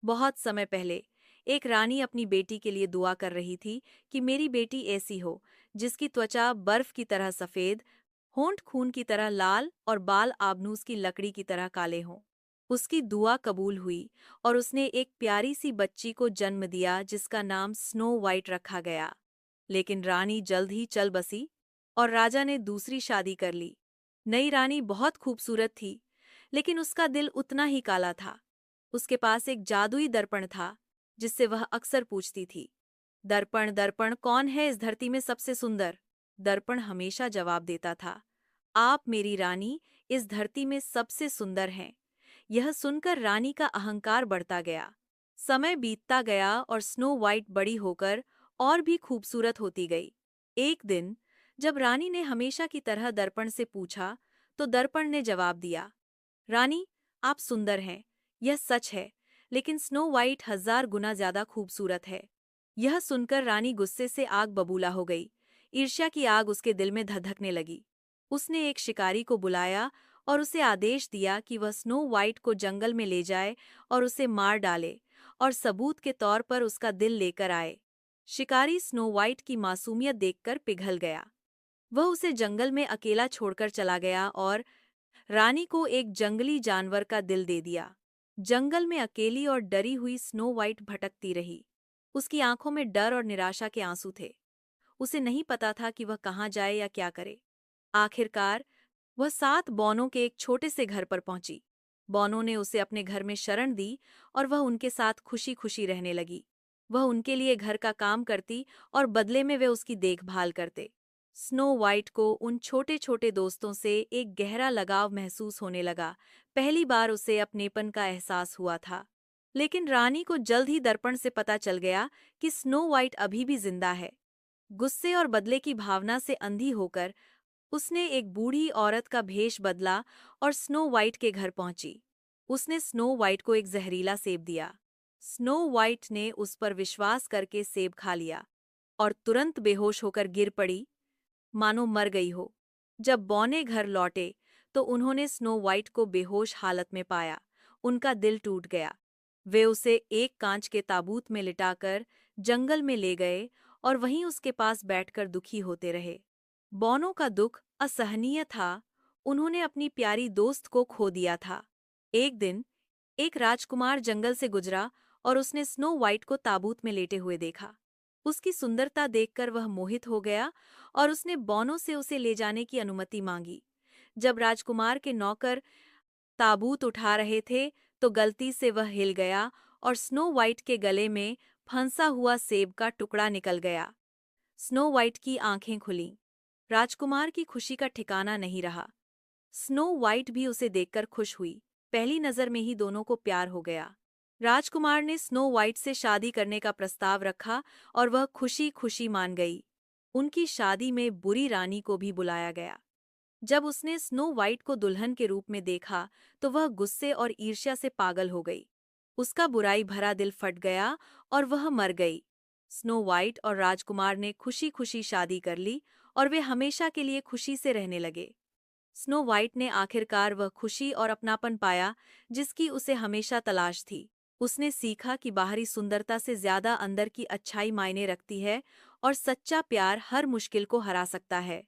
बहुत समय पहले एक रानी अपनी बेटी के लिए दुआ कर रही थी कि मेरी बेटी ऐसी हो जिसकी त्वचा बर्फ की तरह सफेद, होंठ खून की तरह लाल और बाल आबनूस की लकड़ी की तरह काले हों। उसकी दुआ कबूल हुई और उसने एक प्यारी सी बच्ची को जन्म दिया जिसका नाम स्नो वाइट रखा गया। लेकिन रानी जल्द ही चल बसी और राजा ने दूसरी शादी कर ली। नई रानी बहुत खूबसूरत थी, लेकिन उसका दिल उतना ही काला था। उसके पास एक जादुई दर्पण था जिससे वह अक्सर पूछती थी, दर्पण दर्पण कौन है इस धरती में सबसे सुंदर। दर्पण हमेशा जवाब देता था, आप मेरी रानी इस धरती में सबसे सुंदर हैं। यह सुनकर रानी का अहंकार बढ़ता गया। समय बीतता गया और स्नो वाइट बड़ी होकर और भी खूबसूरत होती गई। एक दिन जब रानी ने हमेशा की तरह दर्पण से पूछा, तो दर्पण ने जवाब दिया, रानी, आप सुंदर हैं, यह सच है, लेकिन स्नो वाइट 1000 गुना ज्यादा खूबसूरत है। यह सुनकर रानी गुस्से से आग बबूला हो गई। ईर्ष्या की आग उसके दिल में धधकने लगी। उसने एक शिकारी को बुलाया और उसे आदेश दिया कि वह स्नो वाइट को जंगल में ले जाए और उसे मार डाले और सबूत के तौर पर उसका दिल लेकर आए। शिकारी स्नो वाइट की मासूमियत देखकर पिघल गया। वह उसे जंगल में अकेला छोड़कर चला गया और रानी को एक जंगली जानवर का दिल दे दिया। जंगल में अकेली और डरी हुई स्नो वाइट भटकती रही। उसकी आंखों में डर और निराशा के आंसू थे। उसे नहीं पता था कि वह कहाँ जाए या क्या करे। आखिरकार वह 7 बौनों के एक छोटे से घर पर पहुंची। बौनों ने उसे अपने घर में शरण दी और वह उनके साथ खुशी खुशी रहने लगी। वह उनके लिए घर का काम करती और बदले में वे उसकी देखभाल करते। स्नो वाइट को उन छोटे छोटे दोस्तों से एक गहरा लगाव महसूस होने लगा। पहली बार उसे अपनेपन का एहसास हुआ था। लेकिन रानी को जल्द ही दर्पण से पता चल गया कि स्नो वाइट अभी भी जिंदा है। गुस्से और बदले की भावना से अंधी होकर उसने एक बूढ़ी औरत का भेष बदला और स्नो वाइट के घर पहुंची। उसने स्नो वाइट को एक जहरीला सेब दिया। स्नो वाइट ने उस पर विश्वास करके सेब खा लिया और तुरंत बेहोश होकर गिर पड़ी, मानो मर गई हो। जब बौने घर लौटे तो उन्होंने स्नो वाइट को बेहोश हालत में पाया। उनका दिल टूट गया। वे उसे एक कांच के ताबूत में लिटाकर जंगल में ले गए और वहीं उसके पास बैठकर दुखी होते रहे। बौनों का दुख असहनीय था। उन्होंने अपनी प्यारी दोस्त को खो दिया था। एक दिन एक राजकुमार जंगल से गुजरा और उसने स्नो वाइट को ताबूत में लेटे हुए देखा। उसकी सुंदरता देखकर वह मोहित हो गया और उसने बौनों से उसे ले जाने की अनुमति मांगी। जब राजकुमार के नौकर ताबूत उठा रहे थे तो गलती से वह हिल गया और स्नो वाइट के गले में फंसा हुआ सेब का टुकड़ा निकल गया। स्नो वाइट की आंखें खुलीं। राजकुमार की खुशी का ठिकाना नहीं रहा। स्नो वाइट भी उसे देखकर खुश हुई। पहली नजर में ही दोनों को प्यार हो गया। राजकुमार ने स्नो वाइट से शादी करने का प्रस्ताव रखा और वह खुशी खुशी मान गई। उनकी शादी में बुरी रानी को भी बुलाया गया। जब उसने स्नो वाइट को दुल्हन के रूप में देखा तो वह गुस्से और ईर्ष्या से पागल हो गई। उसका बुराई भरा दिल फट गया और वह मर गई। स्नो वाइट और राजकुमार ने खुशी खुशी शादी कर ली और वे हमेशा के लिए खुशी से रहने लगे। स्नो वाइट ने आखिरकार वह खुशी और अपनापन पाया जिसकी उसे हमेशा तलाश थी। उसने सीखा कि बाहरी सुंदरता से ज्यादा अंदर की अच्छाई मायने रखती है और सच्चा प्यार हर मुश्किल को हरा सकता है।